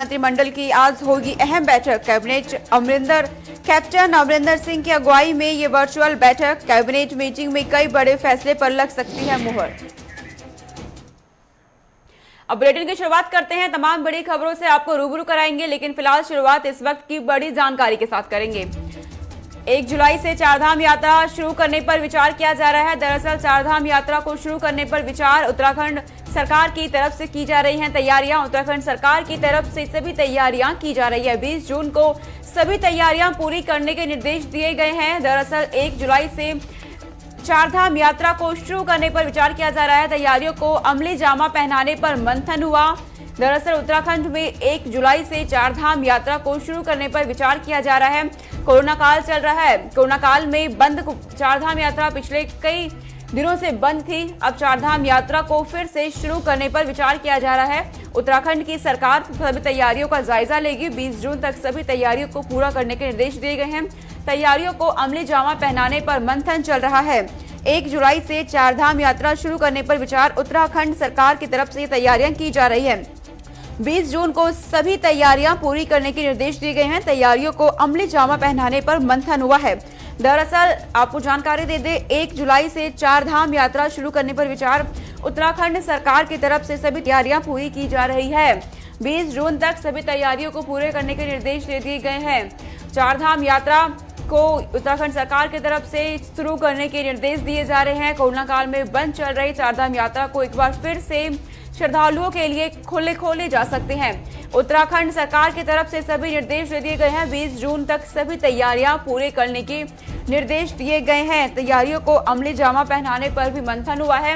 मंत्रिमंडल की आज होगी अहम बैठक। कैप्टन अमरिंदर सिंह की अगुवाई में ये वर्चुअल बैठक। कैबिनेट मीटिंग में कई बड़े फैसले पर लग सकती है मुहर। अब बुलेटिन की शुरुआत करते हैं। तमाम बड़ी खबरों से आपको रूबरू कराएंगे, लेकिन फिलहाल शुरुआत इस वक्त की बड़ी जानकारी के साथ करेंगे। 1 जुलाई से चारधाम यात्रा शुरू करने पर विचार किया जा रहा है। दरअसल चारधाम यात्रा को शुरू करने पर विचार उत्तराखंड सरकार की तरफ से की जा रही हैं तैयारियां। उत्तराखंड सरकार की तरफ से सभी तैयारियां की जा रही है। 20 जून को सभी तैयारियां पूरी करने के निर्देश दिए गए हैं। दरअसल 1 जुलाई से चारधाम यात्रा को शुरू करने पर विचार किया जा रहा है। तैयारियों को अमली जामा पहनाने पर मंथन हुआ। दरअसल उत्तराखंड में 1 जुलाई से चारधाम यात्रा को शुरू करने पर विचार किया जा रहा है। कोरोना काल चल रहा है। कोरोना काल में बंद चारधाम यात्रा पिछले कई दिनों से बंद थी। अब चारधाम यात्रा को फिर से शुरू करने पर विचार किया जा रहा है। उत्तराखंड की सरकार सभी तैयारियों का जायजा लेगी। 20 जून तक सभी तैयारियों को पूरा करने के निर्देश दिए गए हैं। तैयारियों को अमली जामा पहनाने पर मंथन चल रहा है। 1 जुलाई से चारधाम यात्रा शुरू करने पर विचार उत्तराखंड सरकार की तरफ से तैयारियां की जा रही है। 20 जून को सभी तैयारियां पूरी करने के निर्देश दिए गए हैं। तैयारियों को अमली जामा पहनाने पर मंथन हुआ है। दरअसल आपको जानकारी दे दें, 1 जुलाई से चारधाम यात्रा शुरू करने पर विचार उत्तराखंड सरकार की तरफ से सभी तैयारियां पूरी की जा रही है। 20 जून तक सभी तैयारियों को पूरे करने के निर्देश दे दिए गए हैं। चारधाम यात्रा को उत्तराखंड सरकार की तरफ से शुरू करने के निर्देश दिए जा रहे हैं। कोरोना काल में बंद चल रही चारधाम यात्रा को एक बार फिर से श्रद्धालुओं के लिए खोले जा सकते हैं। उत्तराखंड सरकार की तरफ से सभी निर्देश दे दिए गए हैं। 20 जून तक सभी तैयारियां पूरे करने के निर्देश दिए गए हैं। तैयारियों को अमली जामा पहनाने पर भी मंथन हुआ है।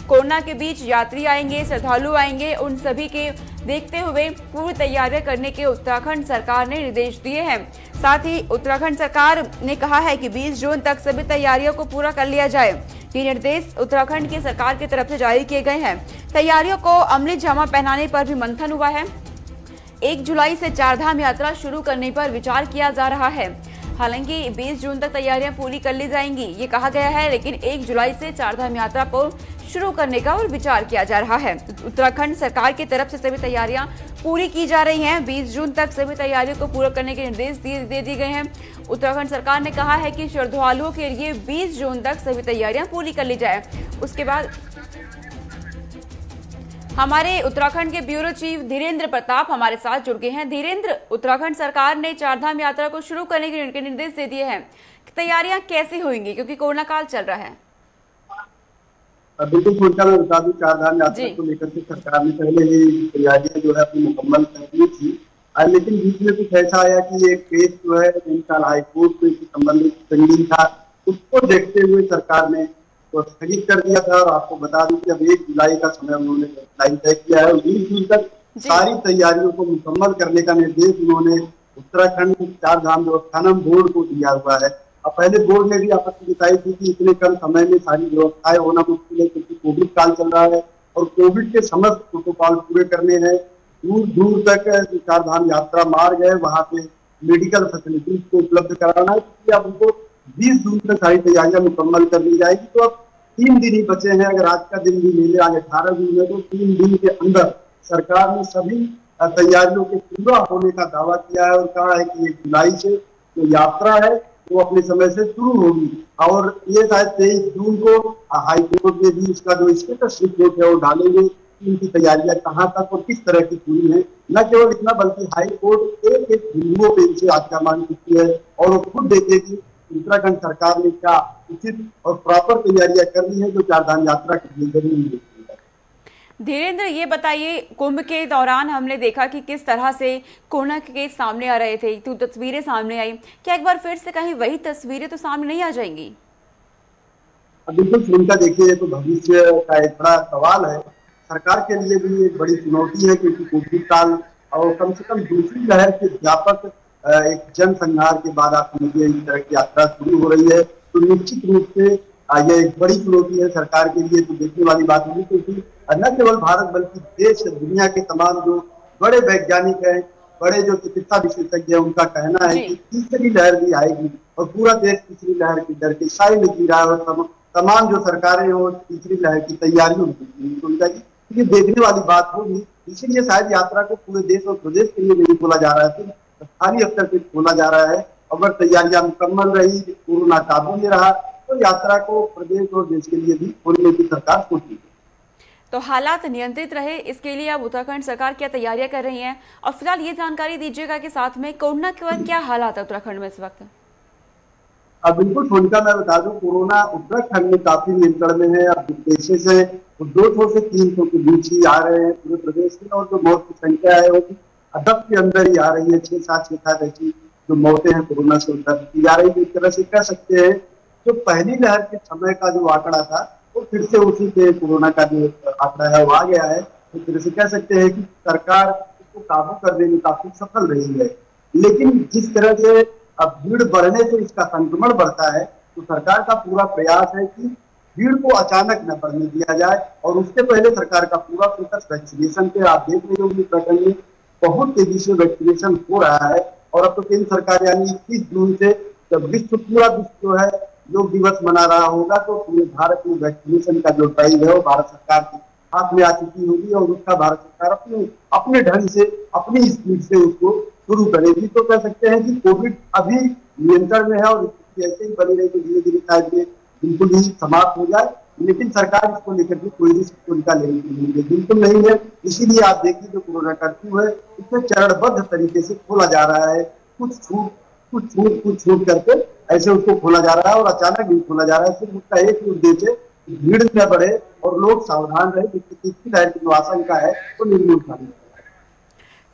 कोरोना के बीच यात्री आएंगे, श्रद्धालु आएंगे, उन सभी के देखते हुए पूरी तैयारियां करने के उत्तराखंड सरकार ने निर्देश दिए हैं। साथ ही उत्तराखंड सरकार ने कहा है कि 20 जून तक सभी तैयारियों को पूरा कर लिया जाए। ये निर्देश उत्तराखंड की सरकार की तरफ से जारी किए गए हैं। तैयारियों को अमली जामा पहनाने पर भी मंथन हुआ है। 1 जुलाई से चारधाम यात्रा शुरू करने पर विचार किया जा रहा है। हालांकि 20 जून तक तैयारियां पूरी कर ली जाएंगी, ये कहा गया है, लेकिन 1 जुलाई से चारधाम यात्रा को शुरू करने का और विचार किया जा रहा है। उत्तराखंड सरकार की तरफ से सभी तैयारियां पूरी की जा रही हैं। 20 जून तक सभी तैयारियों को पूरा करने के निर्देश दे दिए गए हैं। उत्तराखंड सरकार ने कहा है कि श्रद्धालुओं के लिए 20 जून तक सभी तैयारियां पूरी कर ली जाए। उसके बाद हमारे उत्तराखंड के ब्यूरो चीफ धीरेन्द्र प्रताप हमारे साथ जुड़ गए हैं। धीरेन्द्र, उत्तराखंड सरकार ने चारधाम यात्रा को शुरू करने के निर्देश दे दिए हैं। तैयारियां कैसी होंगी, क्योंकि कोरोना काल चल रहा है? बिल्कुल सोचा मैं बता दूं, चारधाम यात्रा को लेकर के सरकार ने पहले ही तैयारियां जो है अपनी मुकम्मल कर दी थी। लेकिन बीच में कुछ ऐसा आया कि एक केस जो है नैनीताल हाईकोर्ट में संबंधित पेंडिंग था, उसको देखते हुए सरकार ने तो स्थगित कर दिया था। और आपको बता दूं कि अब 1 जुलाई का समय उन्होंने डेडलाइन तय किया है और 20 जून तक सारी तैयारियों को मुकम्मल करने का निर्देश उन्होंने उत्तराखंड चारधाम व्यवस्थापन बोर्ड को दिया हुआ है। अब पहले बोर्ड ने भी आपत्ति जताई थी कि इतने कम समय में सारी व्यवस्थाएं होना मुश्किल है, क्योंकि कोविड काल चल रहा है और कोविड के समस्त प्रोटोकॉल पूरे करने हैं। दूर दूर तक चारधाम यात्रा मार्ग है, वहां पे मेडिकल फैसिलिटीज को उपलब्ध कराना है, क्योंकि अब उनको 20 जून तक सारी तैयारियां मुकम्मल कर ली जाएगी। तो अब 3 दिन ही बचे हैं। अगर आज का दिन भी ले ले, आज 18 जून है, तो 3 दिन के अंदर सरकार ने सभी तैयारियों के पूरा होने का दावा किया है और कहा है कि 1 जुलाई से जो यात्रा है वो अपने समय से शुरू होगी। और ये शायद 23 जून को हाईकोर्ट में भी उसका जो स्टेटस रिपोर्ट है वो डालेंगे कि इनकी तैयारियां कहाँ तक और किस तरह की पूरी है। न केवल इतना, बल्कि हाईकोर्ट एक बिंदुओं पे इनसे आज्ञा मांग चुकी है और वो खुद देखेगी उत्तराखंड सरकार ने क्या उचित और प्रॉपर तैयारियां कर ली है जो चारधाम यात्रा के लिए जरूरी है। धीरेन्द्र, ये बताइए, कुंभ के दौरान हमने देखा कि किस तरह से कोरोना के केस सामने आ रहे थे, तो तस्वीरें सामने आई। क्या एक बार फिर से कहीं वही तस्वीरें तो सामने नहीं आ जाएंगी? बिल्कुल सुनता, देखिए तो भविष्य का एक बड़ा सवाल है। सरकार के लिए भी एक बड़ी चुनौती है, क्योंकि कोविड काल और कम से कम दूसरी लहर के व्यापक एक जनसंहार के बाद आप समझिए इस तरह की यात्रा शुरू हो रही है, तो निश्चित रूप से यह एक बड़ी चुनौती है सरकार के लिए। तो देखने वाली बात होगी, क्योंकि न केवल भारत बल्कि देश दुनिया के तमाम जो बड़े वैज्ञानिक हैं, बड़े जो चिकित्सा विशेषज्ञ हैं, उनका कहना है कि तीसरी लहर भी आएगी और पूरा देश तीसरी लहर की डर के साए में जी रहा है और तमाम जो सरकारें हो तीसरी लहर की तैयारियों में। तो ये देखने वाली बात होगी इसीलिए शायद यात्रा को पूरे देश और प्रदेश के लिए नहीं खोला जा रहा है, सिर्फ स्थानीय स्तर पर खोला जा रहा है। अगर तैयारियां मुकम्मल रही, कोरोना काबू में रहा, तो यात्रा को प्रदेश और देश के लिए भी खोलने की सरकार सोच रही है। तो हालात नियंत्रित रहे, इसके लिए अब उत्तराखंड सरकार क्या तैयारियां कर रही है? और फिलहाल ये जानकारी दीजिएगा कि साथ में कोरोना के बाद क्या हालात है उत्तराखंड में इस वक्त? बिल्कुल सोनिका, मैं बता दूं, कोरोना उत्तराखंड में काफी नियंत्रण में है। अब केसेस है तो 200 से 300 के बीच ही आ रहे हैं पूरे प्रदेश में, और जो मौत की संख्या है वो 10 के अंदर ही आ रही है। 6-7 ऐसी जो मौतें हैं कोरोना से दर्ज की जा रही है। एक तरह से कह सकते हैं जो पहली लहर के समय का जो आंकड़ा था वो फिर से उसी पे कोरोना का जो आंकड़ा है वो आ गया है। एक तरह से कह सकते हैं कि सरकार इसको काबू करने में काफी सफल रही है। लेकिन जिस तरह से अब भीड़ बढ़ने से इसका संक्रमण बढ़ता है, तो सरकार का पूरा प्रयास है कि भीड़ को अचानक न बढ़ने दिया जाए, और उससे पहले सरकार का पूरा फोकस वैक्सीनेशन पे। आप देख रहे हो कि उत्तराखंड में बहुत तेजी से वैक्सीनेशन हो रहा है, और अब तो केंद्र सरकार यानी 21 जून से जब पूरा विश्व जो है योग दिवस मना रहा होगा, तो पूरे भारत में वैक्सीनेशन का जो ड्राइव है वो भारत सरकार के हाथ में आ चुकी होगी, और उसका भारत सरकार अपने ढंग से अपनी स्पीड से उसको शुरू करेगी। तो कह सकते हैं कि कोविड अभी नियंत्रण में है, और स्थिति ऐसे ही बनी रहेगी, धीरे धीरे शायद ये बिल्कुल ही समाप्त हो जाए। लेकिन सरकार इसको लेकर के कोई रिस्क उनका लेने की नहीं है, बिल्कुल नहीं है। इसीलिए आप देखिए जो कोरोना कर्फ्यू है इसे चरणबद्ध तरीके से खोला जा रहा है, कुछ छूट करके ऐसे उसको खोला जा रहा है, और अचानक नहीं खोला जा रहा है। सिर्फ उसका एक ही उद्देश्य है, भीड़ न बढ़े और लोग सावधान रहे, जिससे तीसरी लहर की जो आशंका है वो निर्मूल करनी।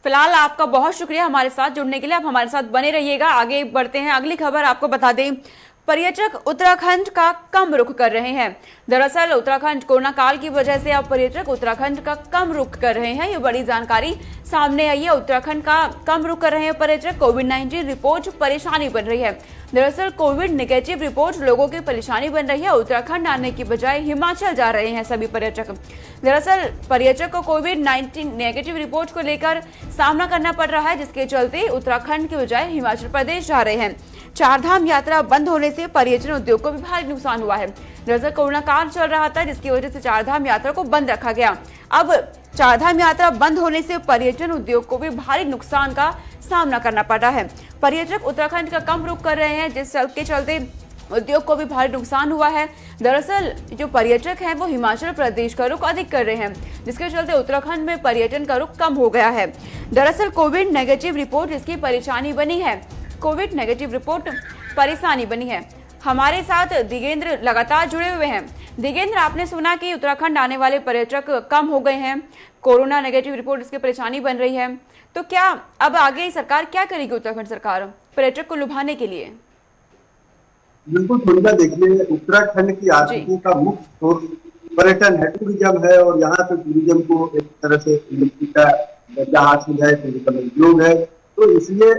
फिलहाल आपका बहुत शुक्रिया हमारे साथ जुड़ने के लिए। आप हमारे साथ बने रहिएगा। आगे बढ़ते हैं, अगली खबर आपको बता दें, पर्यटक उत्तराखंड का कम रुख कर रहे हैं। दरअसल उत्तराखंड कोरोना काल की वजह से अब पर्यटक उत्तराखंड का कम रुख कर रहे हैं। ये बड़ी जानकारी सामने आई है। उत्तराखंड का कम रुख कर रहे हैं पर्यटक। कोविड-19 रिपोर्ट परेशानी बन रही है। दरअसल कोविड नेगेटिव रिपोर्ट लोगों की परेशानी बन रही है। उत्तराखंड आने की बजाय हिमाचल जा रहे हैं सभी पर्यटक। दरअसल पर्यटक को कोविड-19 नेगेटिव रिपोर्ट को लेकर सामना करना पड़ रहा है, जिसके चलते उत्तराखंड के बजाय हिमाचल प्रदेश जा रहे हैं। चारधाम यात्रा बंद होने से पर्यटन उद्योग को भी भारी नुकसान हुआ है। दरअसल कोरोना काल चल रहा था, जिसकी वजह से चारधाम यात्रा को बंद रखा गया। अब चारधाम यात्रा बंद होने से पर्यटन उद्योग को भी भारी नुकसान का सामना करना पड़ रहा है। पर्यटक उत्तराखंड का कम रुख कर रहे हैं, जिसके चलते उद्योग को भी भारी नुकसान हुआ है। दरअसल जो पर्यटक हैं वो हिमाचल प्रदेश का रुख अधिक कर रहे हैं, जिसके चलते उत्तराखंड में पर्यटन का रुख कम हो गया है। दरअसल कोविड नेगेटिव रिपोर्ट इसकी परेशानी बनी है। कोविड नेगेटिव रिपोर्ट परेशानी बनी है। हमारे साथ दिगेंद्र लगातार जुड़े हुए हैं। दिगेंद्र, आपने सुना कि उत्तराखंड आने वाले पर्यटक कम हो गए हैं, कोरोना नेगेटिव रिपोर्ट इसकी परेशानी बन रही है, तो क्या अब आगे सरकार क्या करेगी उत्तराखंड सरकार पर्यटक को लुभाने के लिए? बिल्कुल सुनिका, देखिए उत्तराखंड की आर्थिकी का मुख्य स्रोत पर्यटन है, टूरिज्म है, और यहाँ पे टूरिज्म को एक तरह से उन्नति का दर्जा हासिल है, टूरिज्म उद्योग है। तो इसलिए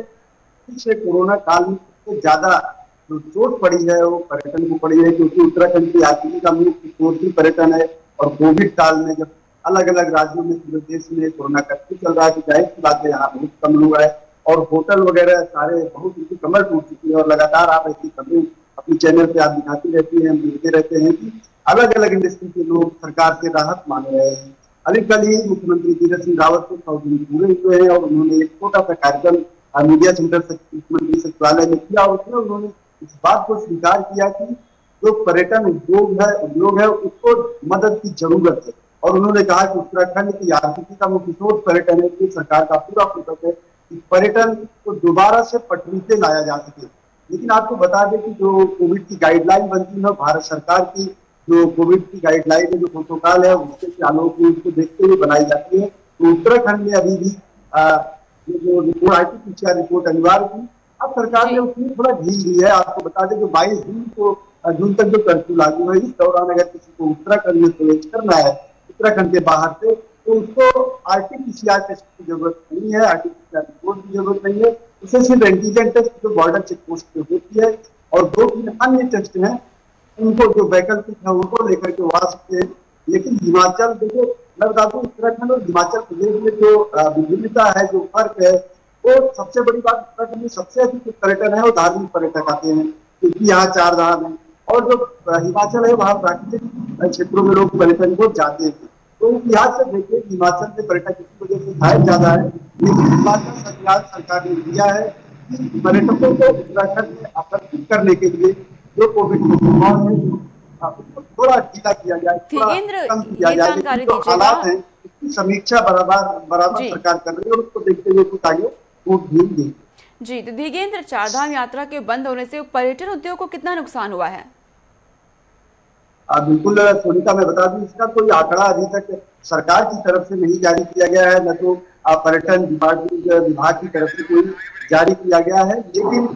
पिछले कोरोना काल में सबसे ज्यादा जो चोट पड़ी है वो पर्यटन को पड़ी है, क्योंकि उत्तराखंड की आर्थिकी का मुख्य स्रोत ही पर्यटन है। और कोविड काल में जब अलग अलग राज्यों में पूरे देश में कोरोना कर्फ्यू चल रहा है, तो जाहिर सी बात है यहाँ बहुत कम हुआ है, और होटल वगैरह सारे बहुत उनकी कमर टूट चुकी है। और लगातार आप ऐसी खबरें अपनी चैनल पे आप दिखाती रहती हैं, हम देखते रहते हैं कि अलग अलग इंडस्ट्री के लोग सरकार से राहत मांग रहे हैं। अभी कल ही मुख्यमंत्री तीरथ सिंह रावत को 100 दिन पूरे हुए हैं, और उन्होंने एक छोटा सा कार्यक्रम मीडिया सेंटर मुख्यमंत्री सचिवालय में किया। उसमें उन्होंने इस बात को स्वीकार किया कि जो पर्यटन उद्योग है उसको मदद की जरूरत है, और उन्होंने कहा कि उत्तराखंड की आर्थिकी का मुख्य स्रोत पर्यटन है, कि सरकार का पूरा फोकस है कि पर्यटन को दोबारा से पटरी पे लाया जा सके। लेकिन आपको बता दें कि जो कोविड की गाइडलाइन बनती है, भारत सरकार की जो कोविड की गाइडलाइन है, जो प्रोटोकॉल है, उसके आलोक में उसको देखते हुए बनाई जाती है। तो उत्तराखंड में अभी भी जो रिपोर्ट RT-PCR रिपोर्ट अनिवार्य थी, अब सरकार ने उसमें थोड़ा ढील दी है। आपको बता दें जो 22 जून तक जो कर्फ्यू लागू है, इस दौरान अगर किसी को उत्तराखंड में प्रवेश करना है उत्तराखंड के बाहर से, तो उसको RT-PCR टेस्ट की जरूरत नहीं है, RT-PCR रिपोर्ट की जरूरत नहीं है। उसे सिर्फ एंटीजन टेस्ट जो बॉर्डर चेक पोस्ट पे होती है, और 2-3 अन्य टेस्ट हैं, उनको जो वैकल्पिक है उनको लेकर के आ सकते हैं। लेकिन हिमाचल, देखो मैं बता दूं, उत्तराखंड और हिमाचल प्रदेश में जो विभिन्नता है, जो फर्क है, वो सबसे बड़ी बात, उत्तराखंड में सबसे अधिक पर्यटन है वो धार्मिक पर्यटक आते हैं, क्योंकि यहाँ चारधाम है, और जो हिमाचल है वहाँ प्राकृतिक क्षेत्रों में लोग पर्यटन को जाते हैं। तो उस लिहाज से देखिए हिमाचल में पर्यटक की वजह से घायल ज्यादा है, लेकिन इस बात का संज्ञान सरकार ने दिया है कि पर्यटकों को उत्तराखंड में आकर्षित करने के लिए जो कोविड प्रोटोकॉल है उसको थोड़ा ढीला किया जाए, थोड़ा कम किया जाए। लेकिन जो हालात है उसकी समीक्षा बराबर सरकार कर रही है और उसको देखते हुए कुछ आगे वो ढील देगी। जी, तो धीरेन्द्र, चारधाम यात्रा के बंद होने से पर्यटन उद्योग को कितना नुकसान हुआ है? बिल्कुल सोनिका, मैं बता दूं इसका कोई आंकड़ा अभी तक सरकार की तरफ से नहीं जारी किया गया है, न तो पर्यटन विभाग की तरफ से कोई जारी किया गया है। लेकिन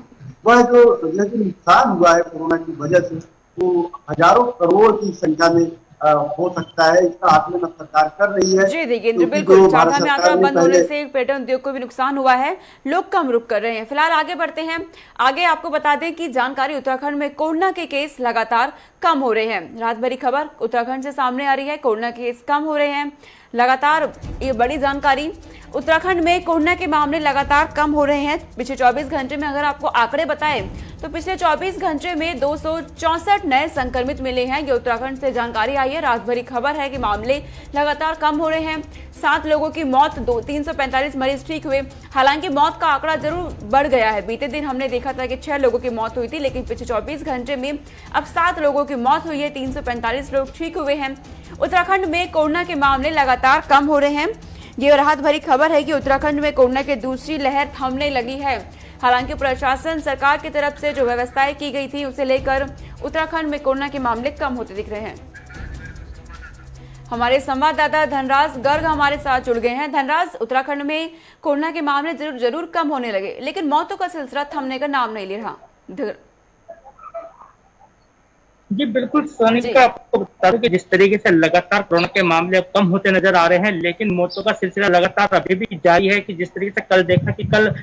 वह जो नुकसान हुआ है कोरोना की वजह से वो हजारों करोड़ की संख्या में हो सकता है, इसका आकलन अब सरकार कर रही है। जी धीरेन्द्र, बिल्कुल चारधाम यात्रा बंद होने से पर्यटन उद्योग को भी नुकसान हुआ है, लोग कम रुक कर रहे हैं। फिलहाल आगे बढ़ते हैं। आगे आपको बता दें कि जानकारी, उत्तराखंड में कोरोना के केस लगातार कम हो रहे हैं। रात भरी खबर उत्तराखंड से सामने आ रही है, कोरोना के केस कम हो रहे हैं लगातार। ये बड़ी जानकारी, उत्तराखंड में कोरोना के मामले लगातार कम हो रहे हैं। पिछले 24 घंटे में अगर आपको आंकड़े बताएं तो पिछले 24 घंटे में 264 नए संक्रमित मिले हैं। ये उत्तराखंड से जानकारी आई है। रात भरी खबर है कि मामले लगातार कम हो रहे हैं। 7 लोगों की मौत, 345 मरीज ठीक हुए। हालांकि मौत का आंकड़ा जरूर बढ़ गया है। बीते दिन हमने देखा था कि 6 लोगों की मौत हुई थी, लेकिन पिछले 24 घंटे में अब 7 लोगों की मौत हुई है, 345 लोग ठीक हुए हैं। उत्तराखंड में कोरोना के मामले लगातार कम हो रहे हैं। ये राहत भरी खबर है कि उत्तराखंड में कोरोना की दूसरी लहर थमने लगी है। हालांकि प्रशासन, सरकार की तरफ से जो व्यवस्थाएं की गई थी उसे लेकर उत्तराखंड में कोरोना के मामले कम होते दिख रहे हैं। हमारे संवाददाता धनराज गर्ग हमारे साथ जुड़ गए हैं। धनराज, उत्तराखंड में कोरोना के मामले जरूर कम होने लगे, लेकिन मौतों का सिलसिला थमने का नाम नहीं ले रहा। जी बिल्कुल सोनिका, आपको बता दूं कि जिस तरीके से लगातार कोरोना के मामले अब कम होते नजर आ रहे हैं, लेकिन मौतों का सिलसिला लगातार अभी भी जारी है। कि जिस तरीके से कल देखा कि कल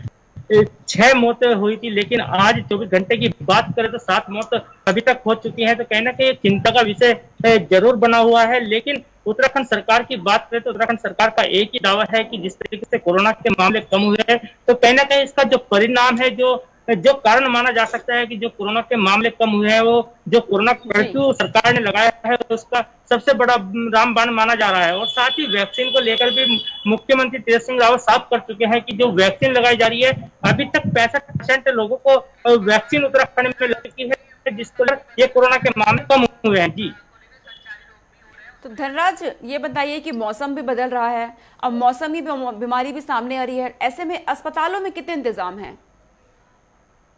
6 मौतें हुई थी, लेकिन आज 24 घंटे की बात करें तो 7 मौत अभी तक हो चुकी हैं। तो कहीं ना कहीं चिंता का विषय जरूर बना हुआ है। लेकिन उत्तराखंड सरकार की बात करें तो उत्तराखंड सरकार का एक ही दावा है कि जिस तरीके से कोरोना के मामले कम हुए हैं, तो कहीं ना कहीं इसका जो परिणाम है, जो कारण माना जा सकता है कि जो कोरोना के मामले कम हुए हैं, वो जो कोरोना कर्फ्यू सरकार ने लगाया है उसका सबसे बड़ा रामबाण माना जा रहा है। और साथ ही वैक्सीन को लेकर भी मुख्यमंत्री तीरथ सिंह रावत साफ कर चुके हैं कि जो वैक्सीन लगाई जा रही है, अभी तक 65% लोगों को वैक्सीन उत्तराखंड में लग चुकी है, जिसको ये कोरोना के मामले कम हुए हैं। जी तो धनराज, ये बताइए कि मौसम भी बदल रहा है, अब मौसमी बीमारी भी सामने आ रही है, ऐसे में अस्पतालों में कितने इंतजाम हैं?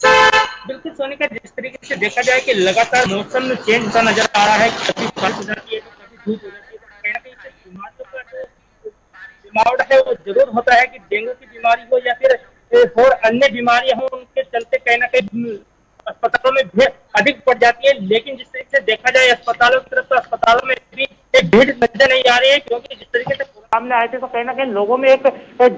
बिल्कुल सोनिका, जिस तरीके से देखा जाए कि लगातार मौसम में चेंज होता नजर आ रहा है, कभी बारिश हो जाती है तो कभी धूप हो जाती है, तो कहीं ना कहीं बीमारियों का जो जमावट है वो जरूर होता है। कि डेंगू की बीमारी हो या फिर और अन्य बीमारियां हो, उनके चलते कहीं ना कहीं अस्पतालों में भीड़ अधिक पड़ जाती है। लेकिन जिस तरीके से देखा जाए अस्पतालों की तरफ, तो अस्पतालों में भी एक भीड़ नजर नहीं आ रही है, क्योंकि जिस तरीके से सामने आए थे तो कहीं ना कहीं लोगों में एक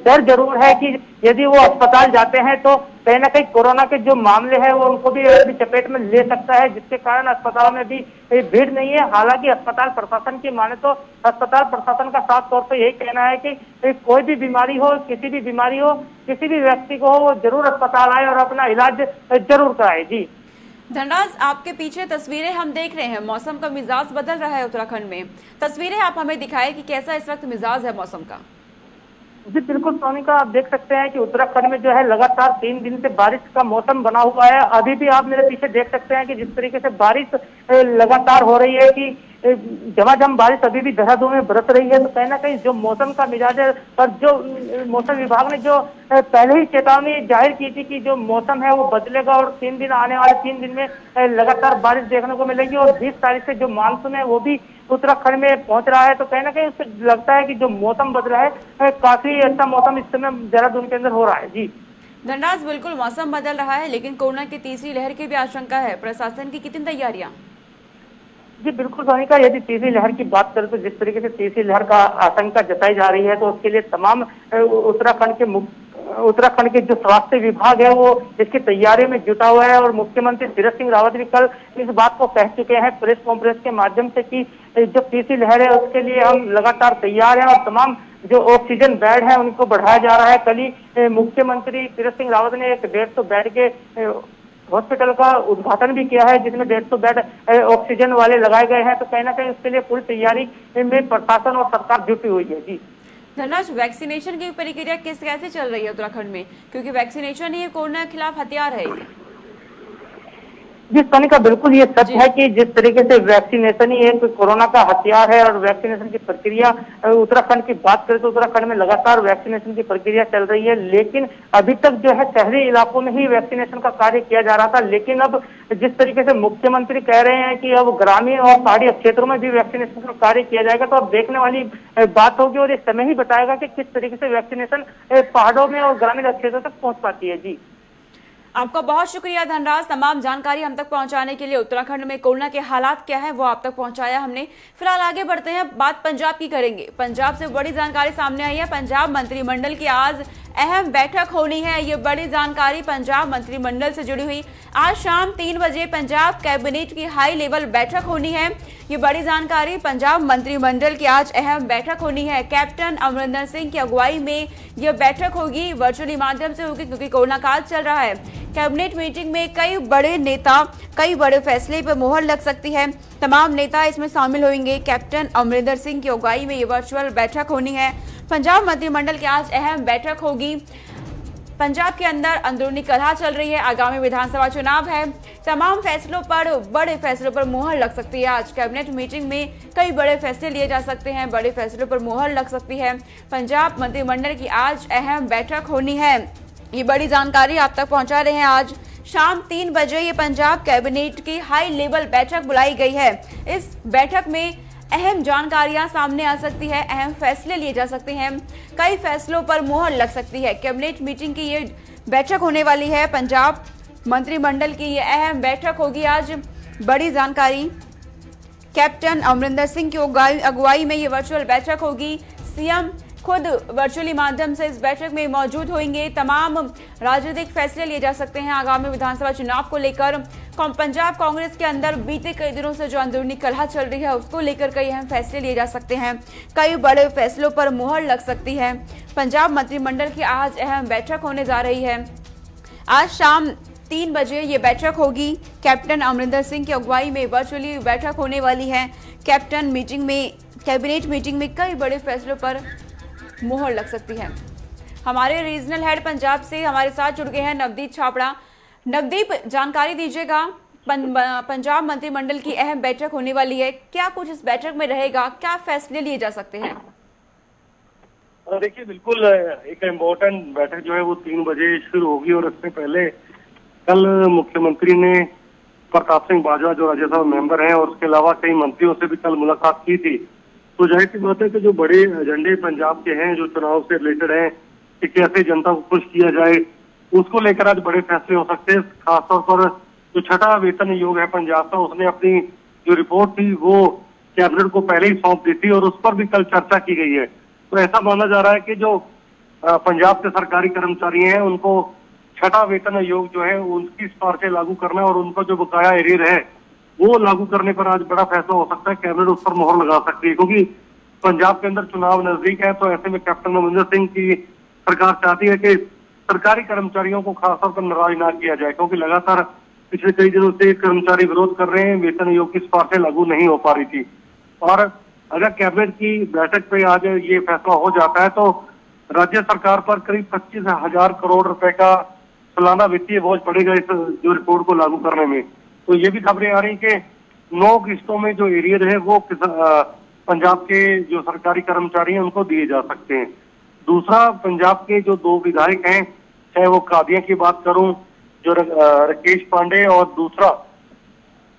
डर जरूर है कि यदि वो अस्पताल जाते हैं तो कहीं ना कहीं कोरोना के जो मामले हैं वो उनको भी चपेट में ले सकता है, जिसके कारण अस्पतालों में भी भीड़ नहीं है। हालांकि अस्पताल प्रशासन की माने तो अस्पताल प्रशासन का साफ तौर पर यही कहना है कि कोई भी बीमारी हो, किसी भी बीमारी हो, किसी भी व्यक्ति को हो, वो जरूर अस्पताल आए और अपना इलाज जरूर कराए। जी धनराज, आपके पीछे तस्वीरें हम देख रहे हैं, मौसम का मिजाज बदल रहा है उत्तराखंड में। तस्वीरें आप हमें दिखाएं कि कैसा इस वक्त मिजाज है मौसम का। जी बिल्कुल सोनिका, आप देख सकते हैं कि उत्तराखंड में जो है लगातार 3 दिन से बारिश का मौसम बना हुआ है। अभी भी आप मेरे पीछे देख सकते हैं कि जिस तरीके से बारिश लगातार हो रही है, कि झमाझम बारिश अभी भी देहरादून में बरस रही है। तो कहीं ना कहीं जो मौसम का मिजाज है, और जो मौसम विभाग ने जो पहले ही चेतावनी जाहिर की थी कि जो मौसम है वो बदलेगा और 3 दिन, आने वाले 3 दिन में लगातार बारिश देखने को मिलेगी। और 20 तारीख से जो मानसून है वो भी उत्तराखंड में पहुंच रहा है। तो कहीं ना कहीं उससे लगता है कि जो मौसम बदला है, काफी अच्छा मौसम इस समय देहरादून के अंदर हो रहा है। जी धनराज, बिल्कुल मौसम बदल रहा है, लेकिन कोरोना की तीसरी लहर की भी आशंका है। प्रशासन की कितनी तैयारियां? जी बिल्कुल सोनिका, यदि तीसरी लहर की बात करें तो जिस तरीके से तीसरी लहर का आशंका जताई जा रही है, तो उसके लिए तमाम उत्तराखंड के जो स्वास्थ्य विभाग है वो इसकी तैयारी में जुटा हुआ है। और मुख्यमंत्री तीरथ सिंह रावत भी कल इस बात को कह चुके हैं प्रेस कॉन्फ्रेंस के माध्यम से कि जो तीसरी लहर है उसके लिए हम लगातार तैयार हैं और तमाम जो ऑक्सीजन बेड है उनको बढ़ाया जा रहा है। कल ही मुख्यमंत्री तीरथ सिंह रावत ने एक 150 बेड के हॉस्पिटल का उद्घाटन भी किया है, जिसमें 150 बेड ऑक्सीजन वाले लगाए गए हैं। तो कहीं ना कहीं उसके लिए पूरी तैयारी में प्रशासन और सरकार जुटी हुई है। जी धनराज, वैक्सीनेशन की प्रक्रिया कैसे चल रही है उत्तराखंड में, क्योंकि वैक्सीनेशन ही कोरोना के खिलाफ हथियार है? जिस तरीका बिल्कुल ये सच है कि जिस तरीके से वैक्सीनेशन ही एक कोरोना का हथियार है और वैक्सीनेशन की प्रक्रिया उत्तराखंड की बात करें तो उत्तराखंड में लगातार वैक्सीनेशन की प्रक्रिया चल रही है। लेकिन अभी तक जो है शहरी इलाकों में ही वैक्सीनेशन का कार्य किया जा रहा था, लेकिन अब जिस तरीके से मुख्यमंत्री कह रहे हैं कि अब ग्रामीण और पहाड़ी क्षेत्रों में भी वैक्सीनेशन का कार्य किया जाएगा, तो अब देखने वाली बात होगी और ये समय ही बताएगा कि किस तरीके से वैक्सीनेशन पहाड़ों में और ग्रामीण क्षेत्रों तक पहुंच पाती है। जी आपका बहुत शुक्रिया धनराज, तमाम जानकारी हम तक पहुंचाने के लिए। उत्तराखंड में कोरोना के हालात क्या है वो आप तक पहुंचाया हमने। फिलहाल आगे बढ़ते हैं, बात पंजाब की करेंगे। पंजाब से बड़ी जानकारी सामने आई है। पंजाब मंत्रिमंडल की आज अहम बैठक होनी है। ये बड़ी जानकारी पंजाब मंत्रिमंडल से जुड़ी हुई। आज शाम 3 बजे पंजाब कैबिनेट की हाई लेवल बैठक होनी है। ये बड़ी जानकारी, पंजाब मंत्रिमंडल की आज अहम बैठक होनी है। कैप्टन अमरिंदर सिंह की अगुवाई में यह बैठक होगी, वर्चुअली माध्यम से होगी क्योंकि कोरोना काल चल रहा है। कैबिनेट मीटिंग में कई बड़े नेता, कई बड़े फैसले पर मोहर लग सकती है। तमाम नेता इसमें शामिल होंगे। कैप्टन अमरिंदर सिंह की अगुवाई में ये वर्चुअल बैठक होनी है। पंजाब मंत्रिमंडल की आज अहम बैठक होगी। पंजाब के अंदर अंदरूनी कलह चल रही है, आगामी विधानसभा चुनाव है। तमाम फैसलों पर, बड़े फैसलों पर मोहर लग सकती है। आज कैबिनेट मीटिंग में कई बड़े फैसले लिए जा सकते हैं, बड़े फैसलों पर मोहर लग सकती है। पंजाब मंत्रिमंडल की आज अहम बैठक होनी है। ये बड़ी जानकारी आप तक पहुंचा रहे हैं। आज शाम 3 बजे ये पंजाब कैबिनेट की हाई लेवल बैठक बुलाई गई है। इस बैठक में अहम जानकारियां सामने आ सकती है, अहम फैसले लिए जा सकते हैं, कई फैसलों पर मोहर लग सकती है। कैबिनेट मीटिंग की ये बैठक होने वाली है। पंजाब मंत्रिमंडल की ये अहम बैठक होगी आज। बड़ी जानकारी, कैप्टन अमरिंदर सिंह की अगुवाई में ये वर्चुअल बैठक होगी। सीएम खुद वर्चुअली माध्यम से इस बैठक में मौजूद होंगे। तमाम राजनीतिक फैसले लिए जा सकते हैं आगामी विधानसभा चुनाव को लेकर। पंजाब कांग्रेस के अंदर बीते कई दिनों से जो अंदरूनी कलह चल रही है उसको लेकर कई अहम फैसले लिए जा सकते हैं, कई बड़े फैसलों पर मोहर लग सकती है। पंजाब मंत्रिमंडल की आज अहम बैठक होने जा रही है। आज शाम 3 बजे ये बैठक होगी। कैप्टन अमरिंदर सिंह की अगुवाई में वर्चुअली बैठक होने वाली है। कैबिनेट मीटिंग में कई बड़े फैसलों पर मोहर लग सकती है। हमारे रीजनल हेड पंजाब से हमारे साथ जुड़ गए हैं नवदीप छापड़ा। नवदीप, जानकारी दीजिएगा, पंजाब मंत्रिमंडल की अहम बैठक होने वाली है, क्या कुछ इस बैठक में रहेगा, क्या फैसले लिए जा सकते हैं? देखिए, बिल्कुल एक इम्पोर्टेंट बैठक जो है वो 3 बजे शुरू होगी और इससे पहले कल मुख्यमंत्री ने प्रताप सिंह बाजवा जो राज्यसभा मेंबर हैं और उसके अलावा कई मंत्रियों से भी कल मुलाकात की थी। तो जाहिर सी बात है कि जो बड़े एजेंडे पंजाब के हैं, जो चुनाव से रिलेटेड हैं कि कैसे जनता को खुश किया जाए, उसको लेकर आज बड़े फैसले हो सकते हैं। खासतौर पर जो 6वां वेतन आयोग है पंजाब का, उसने अपनी जो रिपोर्ट थी वो कैबिनेट को पहले ही सौंप दी थी और उस पर भी कल चर्चा की गई है। तो ऐसा माना जा रहा है कि जो पंजाब के सरकारी कर्मचारी हैं उनको 6वां वेतन आयोग जो है उनकी सिफारिशें लागू करना और उनको जो बकाया एरियर है वो लागू करने पर आज बड़ा फैसला हो सकता है। कैबिनेट उस पर मोहर लगा सकती है क्योंकि पंजाब के अंदर चुनाव नजदीक है। तो ऐसे में कैप्टन अमरिंदर सिंह की सरकार चाहती है कि सरकारी कर्मचारियों को खासतौर पर नाराज ना किया जाए, क्योंकि लगातार पिछले कई दिनों से कर्मचारी विरोध कर रहे हैं, वेतन आयोग की सिफारिशें लागू नहीं हो पा रही थी। और अगर कैबिनेट की बैठक पे आज ये फैसला हो जाता है तो राज्य सरकार पर करीब 25,000 करोड़ रुपए का सालाना वित्तीय बोझ पड़ेगा इस जो रिपोर्ट को लागू करने में। तो ये भी खबरें आ रही कि 9 किस्तों में जो एरियर है वो पंजाब के जो सरकारी कर्मचारी हैं उनको दिए जा सकते हैं। दूसरा, पंजाब के जो 2 विधायक हैं, चाहे वो कादियां की बात करूं जो राकेश पांडे, और दूसरा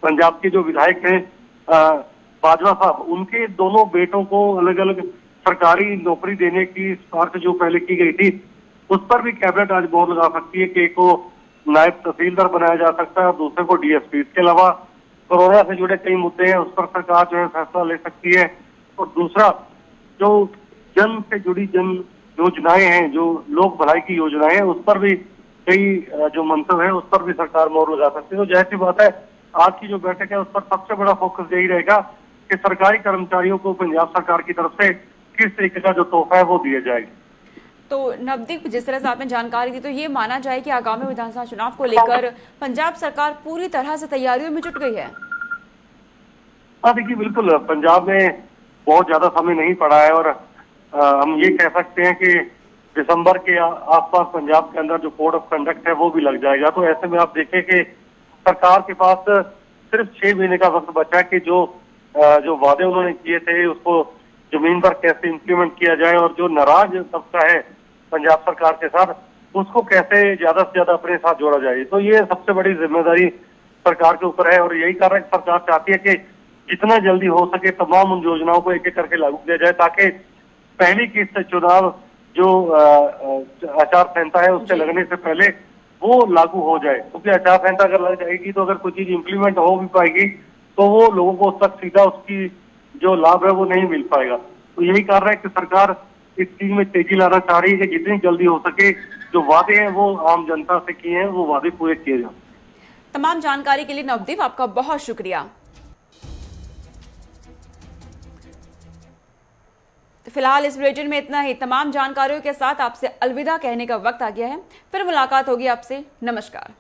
पंजाब के जो विधायक हैं बाजवा साहब, उनके दोनों बेटों को अलग अलग सरकारी नौकरी देने की सिफारिश जो पहले की गई थी उस पर भी कैबिनेट आज मोहर लगा सकती है कि एक को नायब तहसीलदार बनाया जा सकता है और दूसरे को डीएसपी। इसके अलावा कोरोना से जुड़े कई मुद्दे हैं उस पर सरकार जो है फैसला ले सकती है। और दूसरा, जो जन से जुड़ी जन योजनाएं हैं, जो लोक भलाई की योजनाएं हैं, उस पर भी कई जो मंतव्य है उस पर भी सरकार मोहर लगा सकती है। तो जाहिर सी बात है आज की जो बैठक है उस पर सबसे बड़ा फोकस यही रहेगा कि सरकारी कर्मचारियों को पंजाब सरकार की तरफ से किस तरीके का जो तोहफा है वो दिया जाएगा। तो नवदीप, जिस तरह से आपने जानकारी दी, तो ये माना जाए कि आगामी विधानसभा चुनाव को लेकर पंजाब सरकार पूरी तरह से तैयारियों में जुट गई है। हाँ देखिए, बिल्कुल पंजाब में बहुत ज्यादा समय नहीं पड़ा है और हम ये कह सकते हैं कि दिसंबर के आसपास पंजाब के अंदर जो कोड ऑफ कंडक्ट है वो भी लग जाएगा। तो ऐसे में आप देखें कि सरकार के पास सिर्फ 6 महीने का वक्त बचा है कि जो वादे उन्होंने किए थे उसको जमीन पर कैसे इम्प्लीमेंट किया जाए और जो नाराज तबका है पंजाब सरकार के साथ उसको कैसे ज्यादा से ज्यादा अपने साथ जोड़ा जाए। तो ये सबसे बड़ी जिम्मेदारी सरकार के ऊपर है और यही कारण सरकार चाहती है कि जितना जल्दी हो सके तमाम उन योजनाओं को एक एक करके लागू किया जाए ताकि पहली किस्त चुनाव जो आचार संहिता है उससे लगने से पहले वो लागू हो जाए, क्योंकि आचार संहिता अगर लग जाएगी तो अगर कोई चीज इम्प्लीमेंट हो भी पाएगी तो वो लोगों को उस तक सीधा उसकी जो लाभ है वो नहीं मिल पाएगा। तो यही कारण है कि सरकार इस चीज में तेजी लाना चाह रही है कि जितनी जल्दी हो सके जो वादे हैं वो आम जनता से किए हैं वो वादे पूरे किए जाए। तमाम जानकारी के लिए नवदीप आपका बहुत शुक्रिया। फिलहाल इस बुलेटिन में इतना ही। तमाम जानकारियों के साथ आपसे अलविदा कहने का वक्त आ गया है। फिर मुलाकात होगी आपसे। नमस्कार।